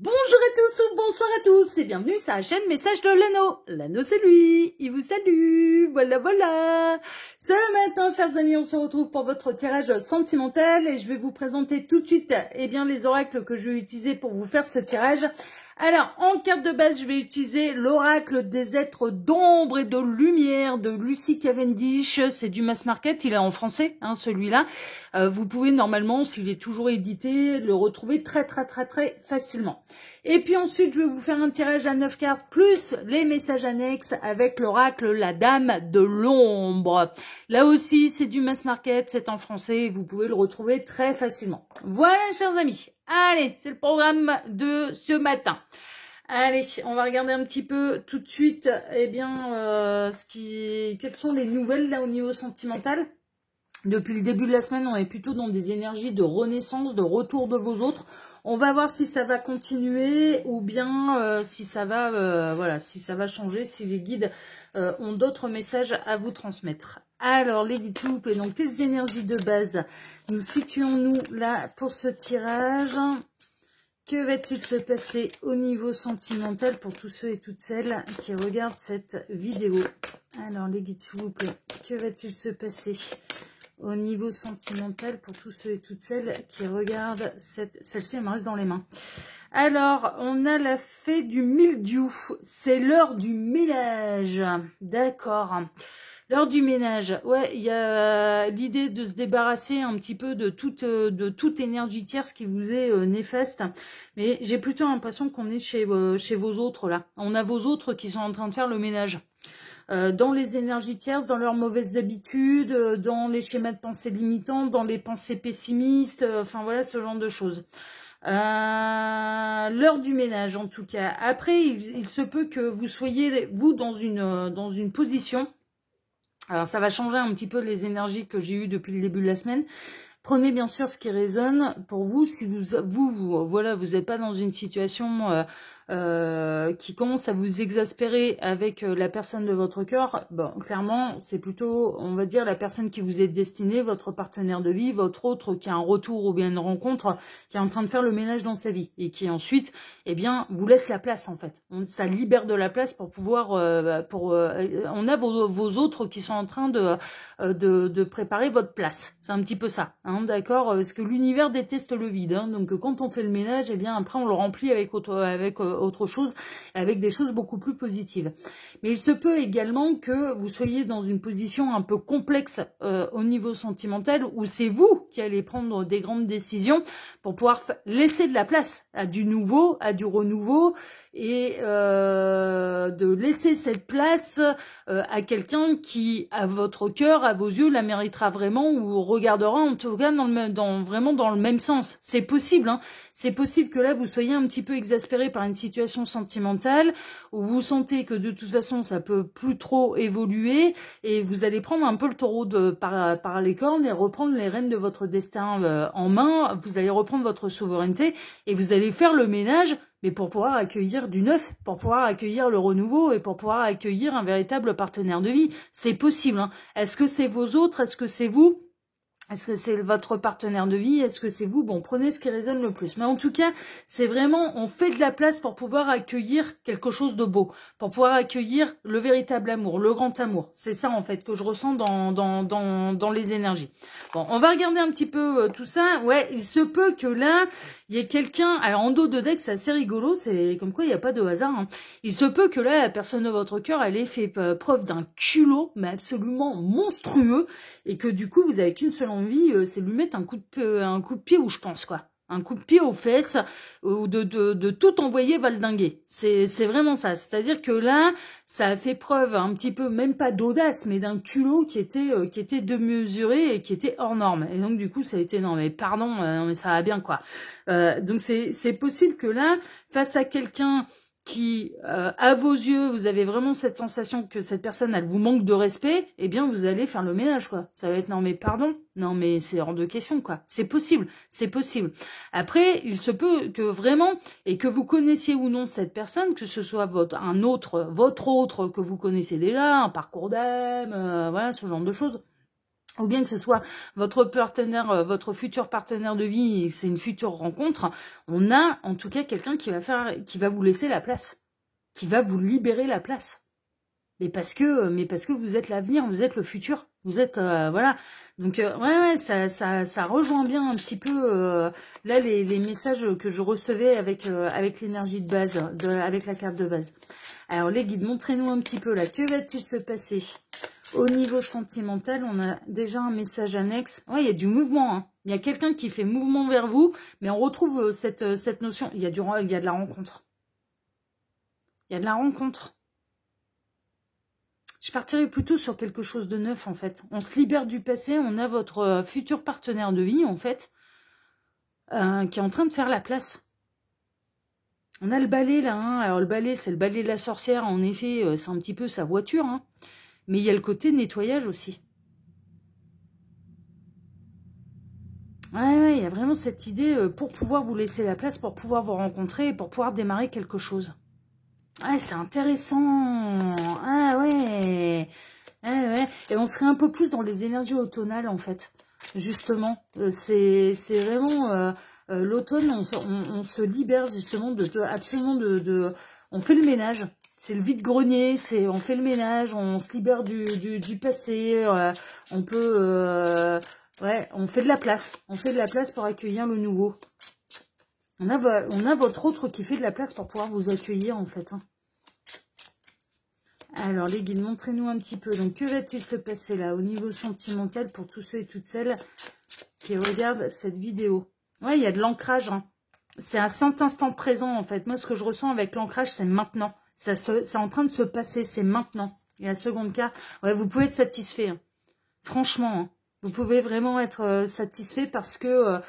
Bonjour à tous ou bonsoir à tous et bienvenue sur la chaîne Message de Lano. Lano c'est lui, il vous salue, voilà. Ce matin, chers amis, on se retrouve pour votre tirage sentimental et je vais vous présenter tout de suite les oracles que je vais utiliser pour vous faire ce tirage. Alors, en carte de base, je vais utiliser l'oracle des êtres d'ombre et de lumière de Lucy Cavendish. C'est du mass market, il est en français, celui-là. Vous pouvez normalement, s'il est toujours édité, le retrouver très facilement. Et puis ensuite, je vais vous faire un tirage à 9 cartes, plus les messages annexes avec l'oracle La Dame de l'Ombre. Là aussi, c'est du mass market, c'est en français, et vous pouvez le retrouver très facilement. Voilà, chers amis. Allez, c'est le programme de ce matin. Allez, on va regarder un petit peu tout de suite, quelles sont les nouvelles là au niveau sentimental. Depuis le début de la semaine, on est plutôt dans des énergies de renaissance, de retour de vos autres. On va voir si ça va continuer ou bien si ça va changer, si les guides ont d'autres messages à vous transmettre. Alors, les guides, s'il vous plaît, donc quelles énergies de base nous situons-nous là pour ce tirage? Que va-t-il se passer au niveau sentimental pour tous ceux et toutes celles qui regardent cette vidéo? Alors, les guides, s'il vous plaît, que va-t-il se passer au niveau sentimental pour tous ceux et toutes celles qui regardent celle-ci, elle me reste dans les mains. Alors, on a la fée du mildiou. C'est l'heure du ménage. D'accord. L'heure du ménage. Ouais, il y a l'idée de se débarrasser un petit peu de toute énergie tierce qui vous est néfaste. Mais j'ai plutôt l'impression qu'on est chez vos autres, là. On a vos autres qui sont en train de faire le ménage. Dans les énergies tierces, dans leurs mauvaises habitudes, dans les schémas de pensée limitants, dans les pensées pessimistes, enfin voilà, ce genre de choses. L'heure du ménage en tout cas. Après, il se peut que vous soyez, vous, dans une position. Alors ça va changer un petit peu les énergies que j'ai eues depuis le début de la semaine. Prenez bien sûr ce qui résonne pour vous. Si vous n'êtes pas dans une situation qui commence à vous exaspérer avec la personne de votre cœur, bon, clairement, c'est plutôt, on va dire, la personne qui vous est destinée, votre partenaire de vie, votre autre qui a un retour ou bien une rencontre, qui est en train de faire le ménage dans sa vie et qui ensuite, vous laisse la place en fait. Ça libère de la place pour pouvoir, on a vos autres qui sont en train de préparer votre place. C'est un petit peu ça, d'accord, parce que l'univers déteste le vide, donc quand on fait le ménage, après on le remplit avec autre chose, avec des choses beaucoup plus positives. Mais il se peut également que vous soyez dans une position un peu complexe au niveau sentimental, où c'est vous qui allez prendre des grandes décisions pour pouvoir laisser de la place à du nouveau, à du renouveau, et de laisser cette place à quelqu'un qui, à votre cœur, à vos yeux, la méritera vraiment, ou regardera en tout cas vraiment dans le même sens. C'est possible, c'est possible que là vous soyez un petit peu exaspéré par une situation sentimentale où vous sentez que de toute façon ça peut plus trop évoluer et vous allez prendre un peu le taureau par les cornes et reprendre les rênes de votre destin en main. Vous allez reprendre votre souveraineté et vous allez faire le ménage, mais pour pouvoir accueillir du neuf, pour pouvoir accueillir le renouveau et pour pouvoir accueillir un véritable partenaire de vie. C'est possible. Est-ce que c'est vos autres? Est-ce que c'est vous? Est-ce que c'est votre partenaire de vie? Est-ce que c'est vous? Bon, prenez ce qui résonne le plus. Mais en tout cas, c'est vraiment, on fait de la place pour pouvoir accueillir quelque chose de beau, pour pouvoir accueillir le véritable amour, le grand amour. C'est ça, en fait, que je ressens dans les énergies. Bon, on va regarder un petit peu tout ça. Ouais, il se peut que là, il y ait quelqu'un, alors en dos de deck, c'est assez rigolo, c'est comme quoi il n'y a pas de hasard. Il se peut que là, la personne de votre cœur, elle ait fait preuve d'un culot, mais absolument monstrueux, et que du coup, vous avez qu'une seule envie, c'est lui mettre un coup de pied où je pense, quoi. Un coup de pied aux fesses, ou de tout envoyer valdinguer. C'est vraiment ça. C'est-à-dire que là, ça a fait preuve un petit peu, même pas d'audace, mais d'un culot qui était démesuré et qui était hors norme. Et donc, du coup, ça a été, non, mais pardon, mais ça va bien, quoi. Donc, c'est possible que là, face à quelqu'un qui, à vos yeux, vous avez vraiment cette sensation que cette personne, elle vous manque de respect, eh bien, vous allez faire le ménage, quoi. Ça va être, non, mais pardon, non, mais c'est hors de question, quoi. C'est possible, c'est possible. Après, il se peut que vraiment, et que vous connaissiez ou non cette personne, que ce soit votre autre que vous connaissez déjà, un parcours d'âme, voilà, ce genre de choses. ou bien que ce soit votre partenaire, votre futur partenaire de vie, et c'est une future rencontre, on a en tout cas quelqu'un qui va vous laisser la place, qui va vous libérer la place. Mais parce que vous êtes l'avenir, vous êtes le futur, vous êtes voilà. Donc ouais, ça rejoint bien un petit peu là les messages que je recevais avec l'énergie de base, avec la carte de base. Alors les guides, montrez-nous un petit peu là, que va-t-il se passer au niveau sentimental? On a déjà un message annexe. Ouais, il y a du mouvement, hein. Il y a quelqu'un qui fait mouvement vers vous, mais on retrouve cette notion. Il y a de la rencontre. Il y a de la rencontre. Je partirais plutôt sur quelque chose de neuf, en fait. On se libère du passé, on a votre futur partenaire de vie, en fait, qui est en train de faire la place. On a le balai, là, hein. Alors le balai, c'est le balai de la sorcière, en effet, c'est un petit peu sa voiture, hein. Mais il y a le côté nettoyage aussi. Ouais, il y a vraiment cette idée pour pouvoir vous laisser la place, pour pouvoir vous rencontrer, pour pouvoir démarrer quelque chose. Ah, c'est intéressant. Ah ouais. Ouais. Et on serait un peu plus dans les énergies automnales, en fait. Justement. C'est vraiment... l'automne, on se libère justement absolument on fait le ménage. C'est le vide-grenier, on fait le ménage, on se libère du passé. On peut... ouais, on fait de la place. On fait de la place pour accueillir le nouveau. On a votre autre qui fait de la place pour pouvoir vous accueillir, en fait. Hein. Alors, les guides, montrez-nous un petit peu. Donc, que va-t-il se passer là, au niveau sentimental, pour tous ceux et toutes celles qui regardent cette vidéo? Ouais, il y a de l'ancrage. Hein. C'est un saint instant présent, en fait. Moi, ce que je ressens avec l'ancrage, c'est maintenant. C'est en train de se passer, c'est maintenant. Et la seconde carte, ouais, vous pouvez être satisfait. Hein. Franchement, hein. Vous pouvez vraiment être satisfait parce qu'en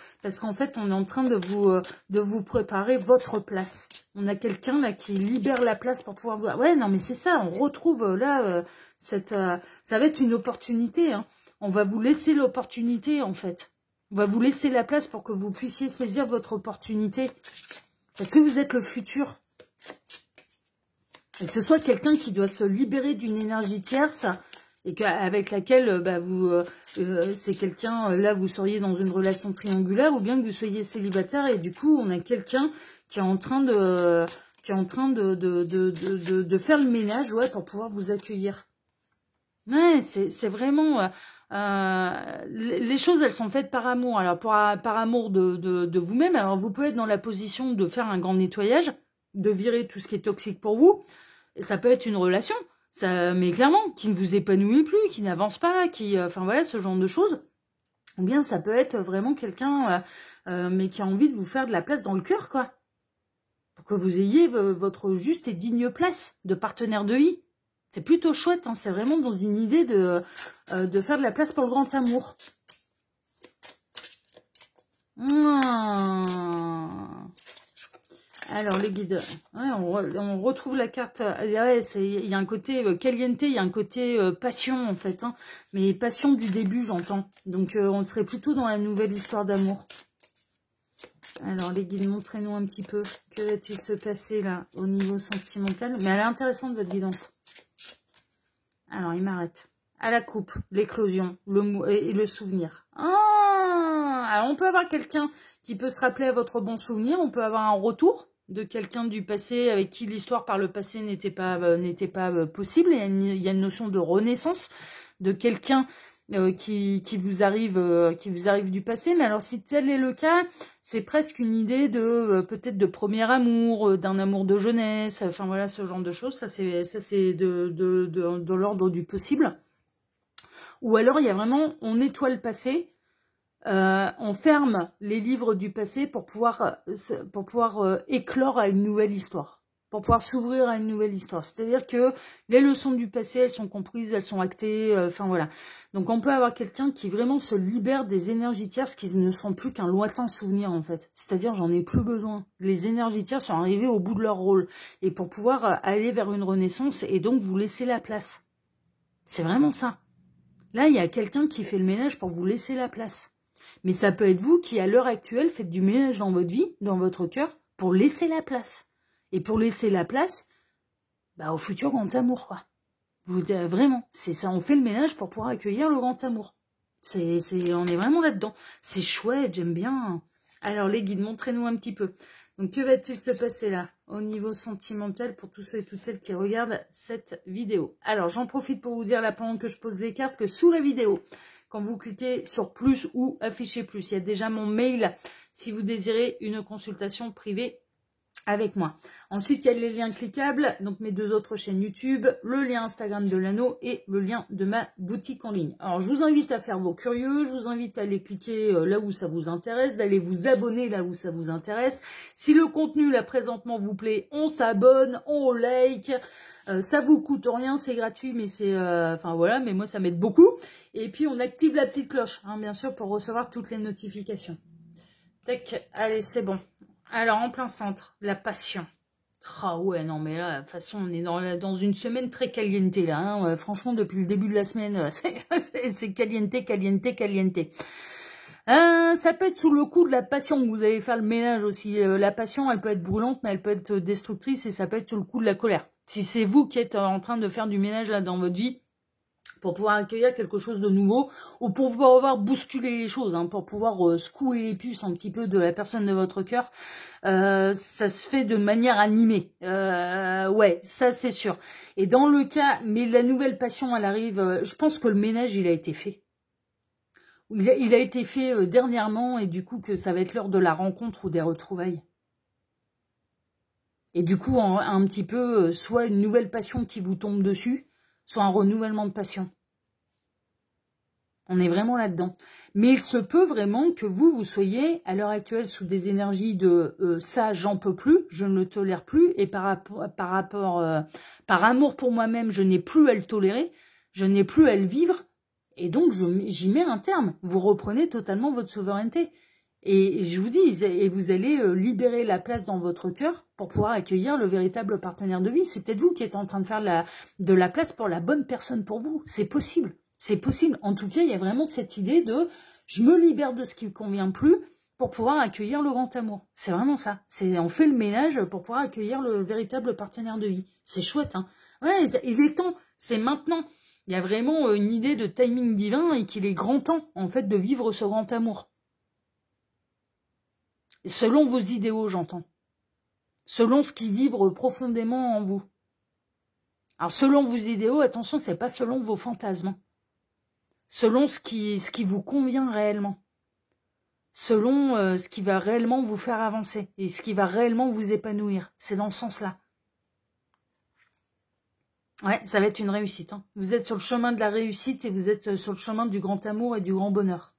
fait, on est en train de vous préparer votre place. On a quelqu'un là qui libère la place pour pouvoir vous... Ouais, non, mais c'est ça, on retrouve là, ça va être une opportunité. Hein. On va vous laisser l'opportunité, en fait. On va vous laisser la place pour que vous puissiez saisir votre opportunité. Parce que vous êtes le futur. Et que ce soit quelqu'un qui doit se libérer d'une énergie tierce... et avec laquelle c'est quelqu'un, là vous seriez dans une relation triangulaire, ou bien que vous soyez célibataire, et du coup on a quelqu'un qui est en train de faire le ménage, ouais, pour pouvoir vous accueillir. Ouais, c'est vraiment... les choses, elles sont faites par amour. Alors, par amour de vous-même, alors vous pouvez être dans la position de faire un grand nettoyage, de virer tout ce qui est toxique pour vous, et ça peut être une relation. Ça, mais clairement, qui ne vous épanouit plus, qui n'avance pas, enfin voilà, ce genre de choses. Ou bien ça peut être vraiment quelqu'un, mais qui a envie de vous faire de la place dans le cœur, quoi. Pour que vous ayez votre juste et digne place de partenaire de vie. C'est plutôt chouette, hein, c'est vraiment dans une idée de faire de la place pour le grand amour. Alors, les guides, ouais, on retrouve la carte, ouais, il y a un côté caliente, il y a un côté passion, en fait, hein, mais passion du début, j'entends. Donc, on serait plutôt dans la nouvelle histoire d'amour. Alors, les guides, montrez-nous un petit peu, que va-t-il se passer, là, au niveau sentimental? Mais elle est intéressante, votre guidance. Alors, il m'arrête. À la coupe, l'éclosion, et le souvenir. Ah, alors, on peut avoir quelqu'un qui peut se rappeler à votre bon souvenir, on peut avoir un retour de quelqu'un du passé avec qui l'histoire par le passé n'était pas possible. Il y a une notion de renaissance de quelqu'un qui vous arrive du passé. Mais alors si tel est le cas, c'est presque une idée de peut-être de premier amour, d'un amour de jeunesse. Enfin voilà, ce genre de choses. Ça c'est de l'ordre du possible. Ou alors il y a vraiment on nettoie le passé. On ferme les livres du passé pour pouvoir éclore à une nouvelle histoire, pour pouvoir s'ouvrir à une nouvelle histoire. C'est-à-dire que les leçons du passé, elles sont comprises, elles sont actées, enfin voilà. Donc on peut avoir quelqu'un qui vraiment se libère des énergies tierces qui ne sont plus qu'un lointain souvenir en fait. C'est-à-dire j'en ai plus besoin. Les énergies tierces sont arrivées au bout de leur rôle. Et pour pouvoir aller vers une renaissance et donc vous laisser la place. C'est vraiment ça. Là, il y a quelqu'un qui fait le ménage pour vous laisser la place. Mais ça peut être vous qui, à l'heure actuelle, faites du ménage dans votre vie, dans votre cœur, pour laisser la place. Et pour laisser la place, au futur grand amour, quoi. Vraiment, c'est ça, on fait le ménage pour pouvoir accueillir le grand amour. On est vraiment là-dedans. C'est chouette, j'aime bien. Alors, les guides, montrez-nous un petit peu. Donc, que va-t-il se passer là, au niveau sentimental, pour tous ceux et toutes celles qui regardent cette vidéo? Alors, j'en profite pour vous dire, là, pendant que je pose les cartes, que sous la vidéo, quand vous cliquez sur plus ou afficher plus, il y a déjà mon mail si vous désirez une consultation privée avec moi. Ensuite, il y a les liens cliquables, donc mes 2 autres chaînes YouTube, le lien Instagram de l'anneau et le lien de ma boutique en ligne. Alors, je vous invite à faire vos curieux, je vous invite à aller cliquer là où ça vous intéresse, d'aller vous abonner là où ça vous intéresse. Si le contenu, là, présentement, vous plaît, on s'abonne, on like, ça vous coûte rien, c'est gratuit, mais c'est... Enfin, voilà, mais moi, ça m'aide beaucoup. Et puis, on active la petite cloche, hein, bien sûr, pour recevoir toutes les notifications. Tac, allez, c'est bon. Alors, en plein centre, la passion. Ah ouais, non, mais là, de toute façon, on est dans une semaine très caliente, là. Hein. Franchement, depuis le début de la semaine, c'est caliente, caliente, caliente. Ça peut être sous le coup de la passion, vous allez faire le ménage aussi. La passion, elle peut être brûlante, mais elle peut être destructrice, et ça peut être sous le coup de la colère. Si c'est vous qui êtes en train de faire du ménage là dans votre vie, pour pouvoir accueillir quelque chose de nouveau, ou pour pouvoir bousculer les choses, hein, pour pouvoir secouer les puces un petit peu de la personne de votre cœur, ça se fait de manière animée. Ouais, ça c'est sûr. Et dans le cas, mais la nouvelle passion, elle arrive, je pense que le ménage, il a été fait. Il a été fait dernièrement, et du coup que ça va être l'heure de la rencontre ou des retrouvailles. Et du coup, un petit peu, soit une nouvelle passion qui vous tombe dessus, soit un renouvellement de passion. On est vraiment là-dedans. Mais il se peut vraiment que vous soyez à l'heure actuelle sous des énergies de ça, j'en peux plus, je ne le tolère plus, et par amour pour moi-même, je n'ai plus à le tolérer, je n'ai plus à le vivre, et donc j'y mets un terme. Vous reprenez totalement votre souveraineté. Et je vous dis, et vous allez libérer la place dans votre cœur pour pouvoir accueillir le véritable partenaire de vie. C'est peut-être vous qui êtes en train de faire de la place pour la bonne personne pour vous. C'est possible. C'est possible. En tout cas, il y a vraiment cette idée de je me libère de ce qui ne convient plus pour pouvoir accueillir le grand amour. C'est vraiment ça. On fait le ménage pour pouvoir accueillir le véritable partenaire de vie. C'est chouette, hein. Ouais, il est temps. C'est maintenant. Il y a vraiment une idée de timing divin et qu'il est grand temps, en fait, de vivre ce grand amour. Selon vos idéaux, j'entends. Selon ce qui vibre profondément en vous. Alors, selon vos idéaux, attention, c'est pas selon vos fantasmes. Selon ce qui vous convient réellement. Selon ce qui va réellement vous faire avancer. Et ce qui va réellement vous épanouir. C'est dans ce sens-là. Ouais, ça va être une réussite. Hein. Vous êtes sur le chemin de la réussite et vous êtes sur le chemin du grand amour et du grand bonheur.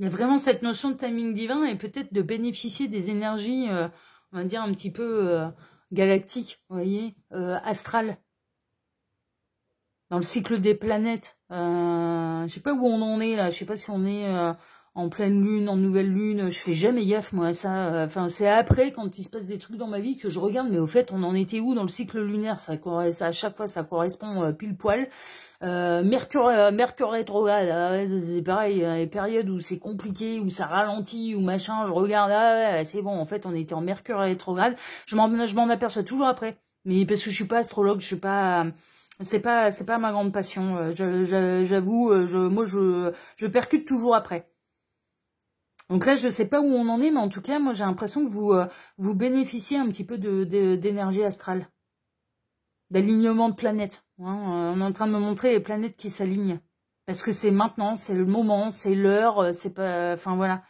Il y a vraiment cette notion de timing divin et peut-être de bénéficier des énergies, on va dire, un petit peu galactiques, vous voyez, astrales. Dans le cycle des planètes. Je sais pas où on en est là, je sais pas si on est en pleine lune, en nouvelle lune, je fais jamais gaffe moi à ça. Enfin, c'est après, quand il se passe des trucs dans ma vie, que je regarde, mais au fait, on en était où dans le cycle lunaire? Ça à chaque fois, ça correspond pile poil. Mercure rétrograde, c'est pareil, les périodes où c'est compliqué, où ça ralentit, ou machin, je regarde, ouais, c'est bon, en fait, on était en Mercure rétrograde, je m'en aperçois toujours après, mais parce que je suis pas astrologue, je suis pas, c'est pas ma grande passion, j'avoue, moi, je percute toujours après. Donc là, je sais pas où on en est, mais en tout cas, moi, j'ai l'impression que vous bénéficiez un petit peu d'énergie astrale. D'alignement de planètes. Hein. On est en train de me montrer les planètes qui s'alignent. Parce que c'est maintenant, c'est le moment, c'est l'heure, c'est pas... Enfin, voilà.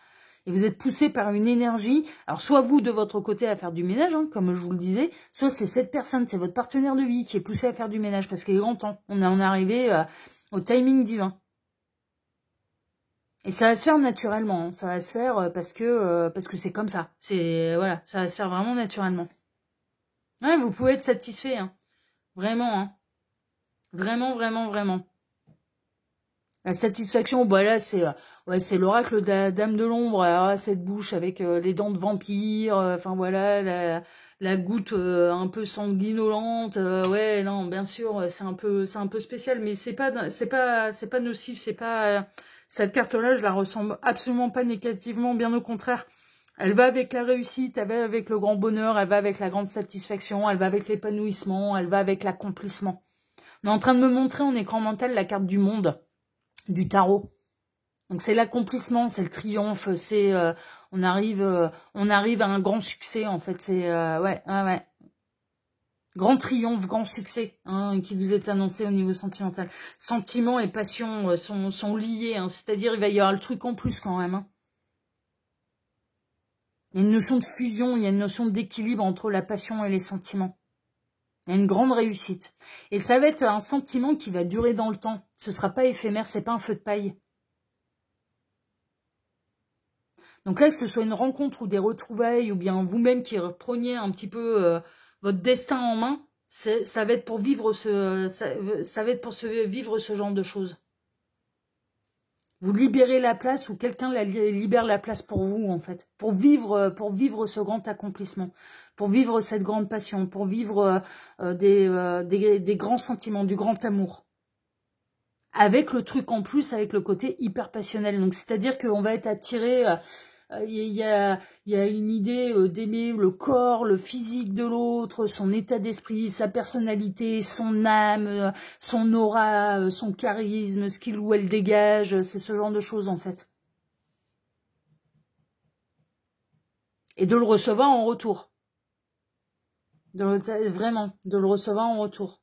Et vous êtes poussé par une énergie. Alors, soit vous, de votre côté, à faire du ménage, hein, comme je vous le disais, soit c'est cette personne, c'est votre partenaire de vie qui est poussé à faire du ménage. Parce qu'il est grand temps. On est arrivé au timing divin. Et ça va se faire naturellement. Hein. Ça va se faire parce que c'est comme ça. Voilà, ça va se faire vraiment naturellement. Ouais, vous pouvez être satisfait, hein. Vraiment, hein. Vraiment, vraiment, vraiment. La satisfaction, bah là, c'est l'oracle de la Dame de l'Ombre. Alors là, cette bouche avec les dents de vampire, enfin voilà, la goutte un peu sanguinolente. Ouais, non, bien sûr, c'est un peu spécial, mais c'est pas nocif, c'est pas cette carte-là, je la ressens absolument pas négativement, bien au contraire. Elle va avec la réussite, elle va avec le grand bonheur, elle va avec la grande satisfaction, elle va avec l'épanouissement, elle va avec l'accomplissement. On est en train de me montrer en écran mental la carte du monde, du tarot. Donc c'est l'accomplissement, c'est le triomphe, c'est on arrive à un grand succès en fait. C'est ouais. Grand triomphe, grand succès hein, qui vous est annoncé au niveau sentimental. Sentiment et passion sont liés, hein, c'est-à-dire il va y avoir le truc en plus quand même. Hein. Il y a une notion de fusion, il y a une notion d'équilibre entre la passion et les sentiments. Il y a une grande réussite. Et ça va être un sentiment qui va durer dans le temps. Ce ne sera pas éphémère, c'est pas un feu de paille. Donc là, que ce soit une rencontre ou des retrouvailles, ou bien vous-même qui repreniez un petit peu votre destin en main, ça va être pour vivre ça va être pour vivre ce genre de choses. Vous libérez la place ou quelqu'un libère la place pour vous, en fait. Pour vivre ce grand accomplissement. Pour vivre cette grande passion. Pour vivre des grands sentiments, du grand amour. Avec le truc en plus, avec le côté hyper passionnel. Donc, c'est-à-dire qu'on va être attiré... Il y a une idée d'aimer le corps, le physique de l'autre, son état d'esprit, sa personnalité, son âme, son aura, son charisme, ce qu'il ou elle dégage, c'est ce genre de choses en fait. Et de le recevoir en retour. Vraiment, de le recevoir en retour.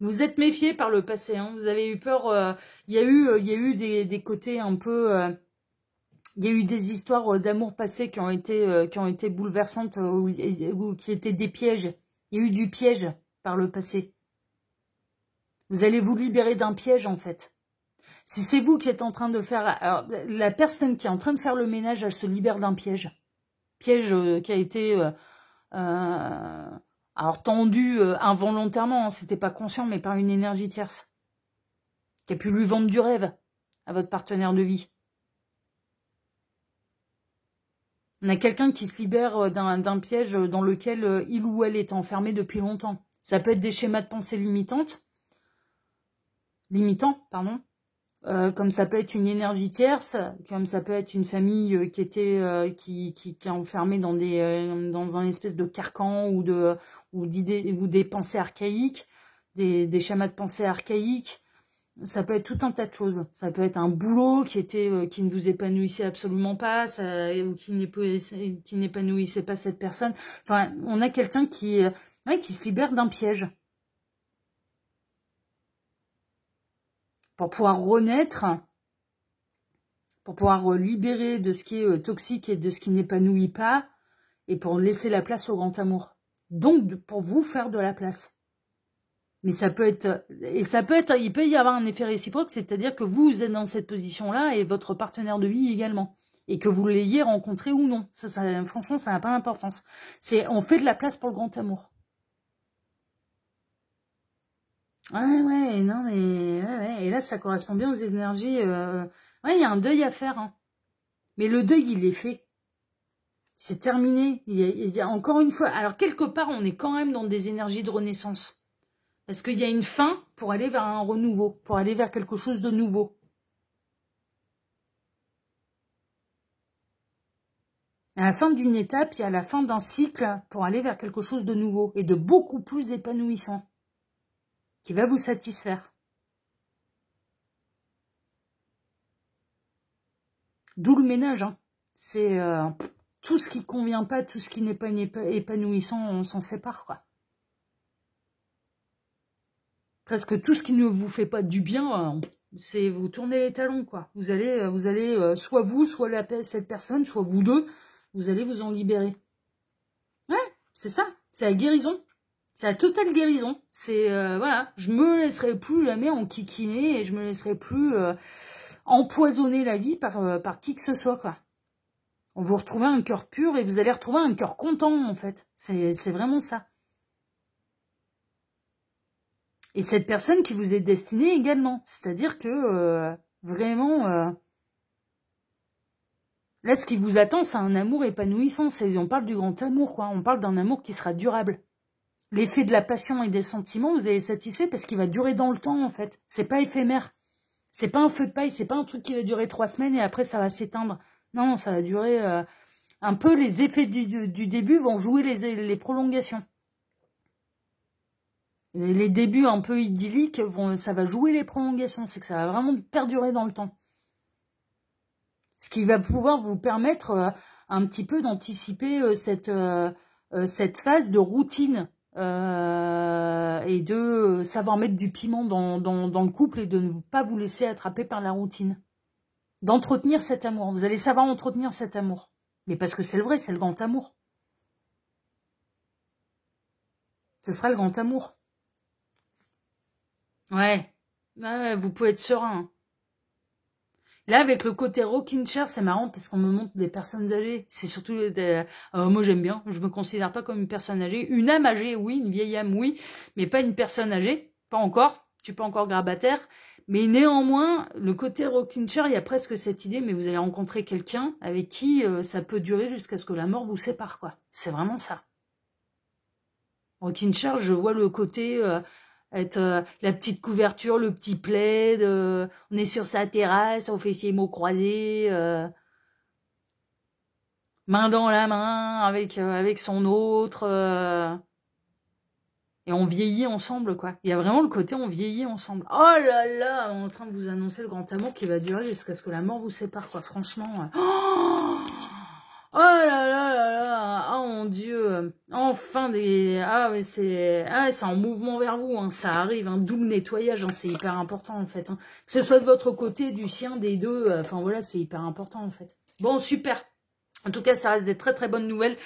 Vous êtes méfié par le passé, hein, vous avez eu peur, il y a eu des côtés un peu... il y a eu des histoires d'amour passé qui ont été bouleversantes ou qui étaient des pièges. Il y a eu du piège par le passé. Vous allez vous libérer d'un piège, en fait. Si c'est vous qui êtes en train de faire... Alors, la personne qui est en train de faire le ménage, elle se libère d'un piège. Piège qui a été... alors, tendu involontairement, hein, c'était pas conscient, mais par une énergie tierce. Qui a pu lui vendre du rêve à votre partenaire de vie. On a quelqu'un qui se libère d'un piège dans lequel il ou elle est enfermé depuis longtemps. Ça peut être des schémas de pensée limitants, comme ça peut être une énergie tierce, comme ça peut être une famille qui est enfermée dans un espèce de carcan ou des pensées archaïques, des schémas de pensée archaïques. Ça peut être tout un tas de choses. Ça peut être un boulot qui ne vous épanouissait absolument pas, ou qui n'épanouissait pas cette personne. Enfin, on a quelqu'un qui se libère d'un piège. Pour pouvoir renaître, pour pouvoir libérer de ce qui est toxique et de ce qui n'épanouit pas, et pour laisser la place au grand amour. Donc, pour vous faire de la place. Mais il peut y avoir un effet réciproque, c'est-à-dire que vous êtes dans cette position-là et votre partenaire de vie également. Et que vous l'ayez rencontré ou non. Franchement, ça n'a pas d'importance. On fait de la place pour le grand amour. Ouais, non, mais... Ouais. Et là, ça correspond bien aux énergies... Ouais, il y a un deuil à faire. Hein. Mais le deuil, il est fait. C'est terminé. Il y a encore une fois... Alors, quelque part, on est quand même dans des énergies de renaissance. Parce qu'il y a une fin pour aller vers un renouveau, pour aller vers quelque chose de nouveau. À la fin d'une étape, il y a la fin d'un cycle pour aller vers quelque chose de nouveau et de beaucoup plus épanouissant, qui va vous satisfaire. D'où le ménage. Hein. C'est tout ce qui ne convient pas, tout ce qui n'est pas épanouissant, on s'en sépare, quoi. Presque tout ce qui ne vous fait pas du bien, c'est vous tournez les talons, quoi. Vous allez soit vous, soit cette personne, soit vous deux, vous allez vous en libérer. Ouais, c'est ça, c'est la guérison. C'est la totale guérison. C'est, voilà, je me laisserai plus jamais enquiquiner et je me laisserai plus empoisonner la vie par qui que ce soit, quoi. On vous retrouver un cœur pur et vous allez retrouver un cœur content, en fait. C'est vraiment ça. Et cette personne qui vous est destinée également. C'est-à-dire que, vraiment, là, ce qui vous attend, c'est un amour épanouissant. On parle du grand amour, quoi. On parle d'un amour qui sera durable. L'effet de la passion et des sentiments, vous allez satisfait parce qu'il va durer dans le temps, en fait. C'est pas éphémère. C'est pas un feu de paille, c'est pas un truc qui va durer 3 semaines et après, ça va s'éteindre. Non, ça va durer... un peu les effets du début vont jouer les prolongations. Les débuts un peu idylliques, ça va jouer les prolongations. C'est que ça va vraiment perdurer dans le temps. Ce qui va pouvoir vous permettre un petit peu d'anticiper cette phase de routine et de savoir mettre du piment dans le couple et de ne pas vous laisser attraper par la routine. D'entretenir cet amour. Vous allez savoir entretenir cet amour. Mais parce que c'est le vrai, c'est le grand amour. Ce sera le grand amour. Ouais. Ouais, vous pouvez être serein. Là, avec le côté rocking chair, c'est marrant parce qu'on me montre des personnes âgées. C'est surtout moi, j'aime bien. Je me considère pas comme une personne âgée. Une âme âgée, oui. Une vieille âme, oui. Mais pas une personne âgée. Pas encore. Je suis pas encore grabataire. Mais néanmoins, le côté rocking chair, il y a presque cette idée, mais vous allez rencontrer quelqu'un avec qui ça peut durer jusqu'à ce que la mort vous sépare, quoi. C'est vraiment ça. Rocking chair, je vois le côté... être la petite couverture, le petit plaid, on est sur sa terrasse, on fait ses mots croisés, main dans la main avec son autre, et on vieillit ensemble, quoi. Il y a vraiment le côté on vieillit ensemble. Oh là là, on est en train de vous annoncer le grand amour qui va durer jusqu'à ce que la mort vous sépare, quoi, franchement. Oh là là là là, oh mon Dieu, enfin des... Ah ouais, c'est en mouvement vers vous, hein. Ça arrive, un double nettoyage, hein. C'est hyper important en fait. Hein. Que ce soit de votre côté, du sien, des deux, enfin voilà, c'est hyper important en fait. Bon, super. En tout cas, ça reste des très très bonnes nouvelles,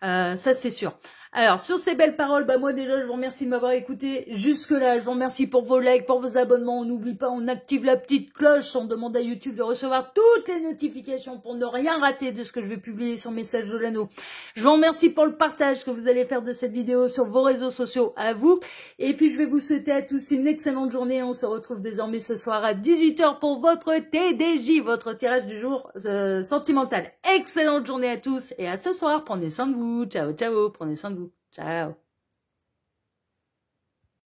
ça c'est sûr. Alors, sur ces belles paroles, bah moi déjà, je vous remercie de m'avoir écouté jusque-là. Je vous remercie pour vos likes, pour vos abonnements. On n'oublie pas, on active la petite cloche. On demande à YouTube de recevoir toutes les notifications pour ne rien rater de ce que je vais publier sur Message de l'Anneau. Je vous remercie pour le partage que vous allez faire de cette vidéo sur vos réseaux sociaux, à vous. Et puis, je vais vous souhaiter à tous une excellente journée. On se retrouve désormais ce soir à 18 h pour votre TDJ, votre tirage du jour sentimental. Excellente journée à tous et à ce soir. Prenez soin de vous. Ciao, ciao. Prenez soin de vous. Ciao.